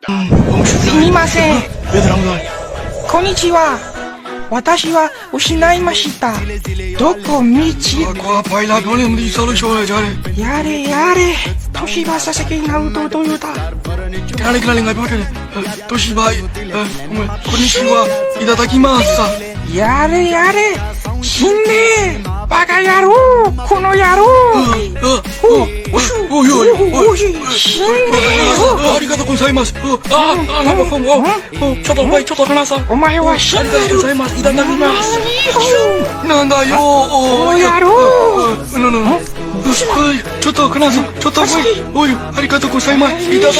すみません。얘들 아무나 こんにちは。私は失いました。どこ道 qua phải là có niềm đi sao nó show này trời やれやれ。年はさせけなうとトヨタ。 cái này ngay bớt này tôi chỉ bài konnichiwa itadakimasu やれやれ。死んでバカ野郎この野郎おいおいおい死んでありがとうございますなんかちょっと前ちょっと話さお前は死んでるありがとうございますいただきますなんだよこの野郎ちょっと話すちょっとおいありがとうございますいただ